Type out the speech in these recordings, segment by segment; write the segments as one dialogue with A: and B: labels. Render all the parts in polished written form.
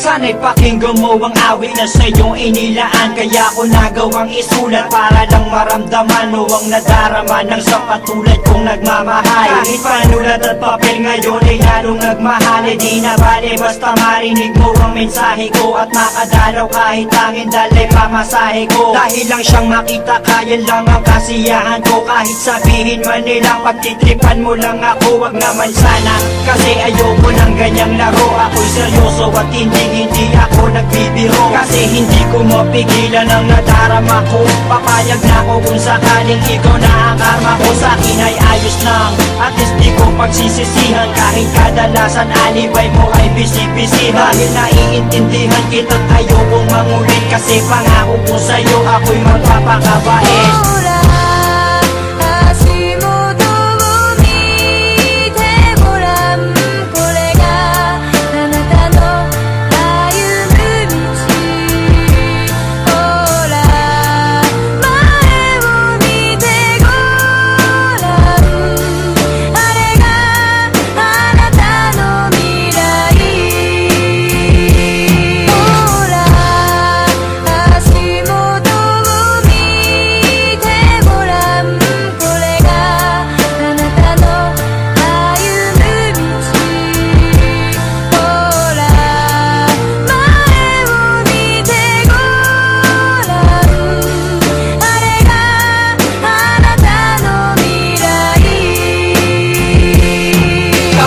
A: Sana'y pakinggan mo ang awit na sa'yong inilaan. Kaya ko nagawang isulat para lang maramdaman mo ang nadarama ng sa katulad kong nagmamahal. Kahit panulat at papel ngayon ay lalong nagmahal. Di na bale basta marinig mo ang mensahe ko at makadalaw kahit tangin dalay pamasahe ko. Dahil lang siyang makita kaya lang ang kasiyahan ko. Kahit sabihin man nilang pagtitripan mo lang ako, wag naman sana. Kasi ayoko ng ganyang laro. Ako'y seryoso at hindi ako nagbibiro. Kasi hindi ko mapigilan ang nadarama ko. Papayag na ako kung sakaling ikaw na ang karma ko. Sa'kin ay ayos lang, at least di ko pagsisisihan. Kahit kadalasan alibay mo ay bisi-bisi. Dahil naiintindihan kita't ayokong mangulit. Kasi pangako ko sa'yo ako'y magpapakabait.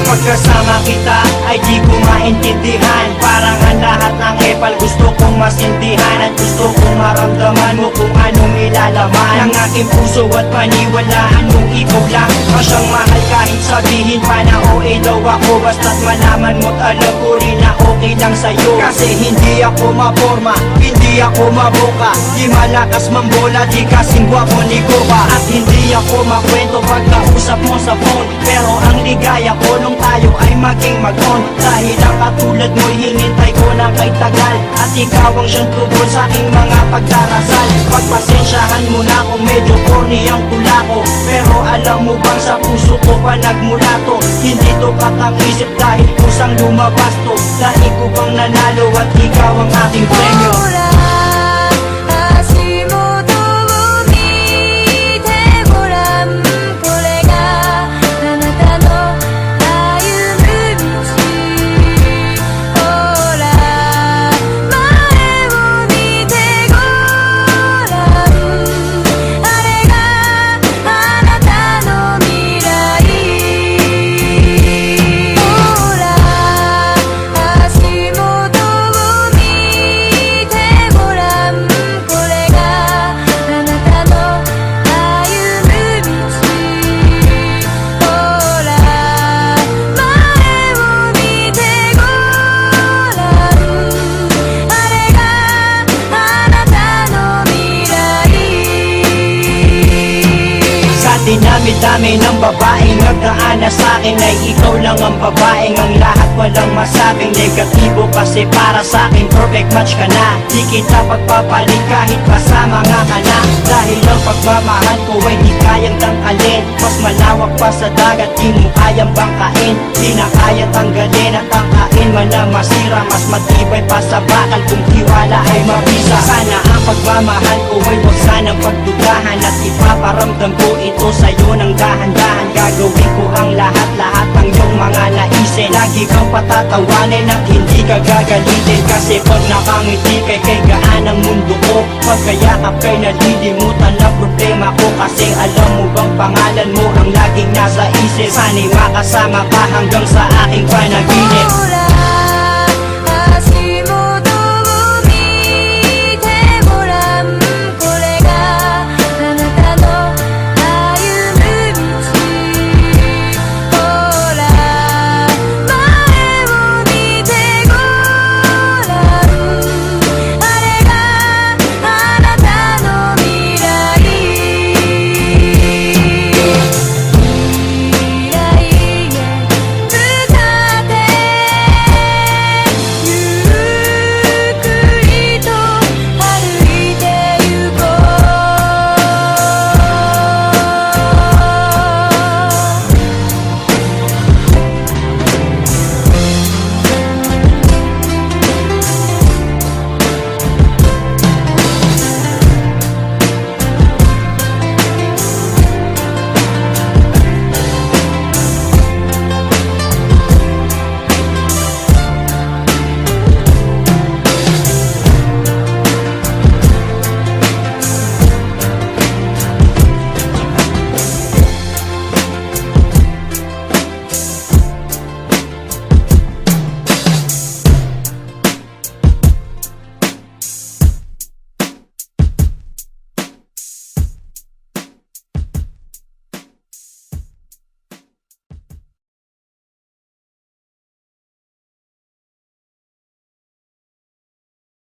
A: Pagkasama kita ay di ko maintindihan. Parang ang lahat ng epal gusto kong masindihan. At gusto kong maramdaman mo kung anong ilalaman ng aking puso at paniwalaan mong ikaw lang ang siyang mahal. Kahit sabihin pa na OA daw ako, basta't malaman mo't alam ko rin na okay lang sa'yo. Kasi hindi ako maporma, hindi ako maboka, di malakas mambola, di kasing gwapo ni Goba. At hindi ako makwento pag nausap mo sa phone. Pero ang ligaya ko nung tayo ay maging mag-on. Dahil ang katulad mo'y hinintay ko na kay tagal. At ikaw ang siyang tugon sa aking mga pagdarasal. Pagpasensyahan mo na kung medyo corny ang tula ko. Pero alam mo bang sa puso ko pa nagmula to. Hindi to katang-isip dahil kusang lumabas to. Dahil ko bang nanalo at ikaw ang aking premyo. Dinami-dami ng babaeng nagdaan na sa'kin ay ikaw lang ang babaeng ang lahat walang masabing negatibo. Kasi para sa'kin perfect match ka na. Di kita pagpapalit kahit kasama nga ka na. Dahil ang pagmamahal ko ay di kayang tangkalin. Mas malawak pa sa dagat, di mo kayang bangkain. Di na kaya tanggalin at tangkain man na masira. Mas matibay pa sa bakal kung tiwala ay mabisa. Sana ang pagmamahal ko ay huwag sanang pagdudahan. At ipaparamdam ko ito sa'yo ng dahan-dahan. Gagawin ko ang lahat-lahat ng iyong mga naisin. Lagi kang patatawanin at hindi ka gagalitin. Kasi pag nakangiti kay gaan ang mundo ko. Pagkayakap kay nalilimutan ang problema ko. Kasi alam mo bang pangalan mo ang laging nasa isip. Sana'y makasama ka hanggang sa aking panaginip.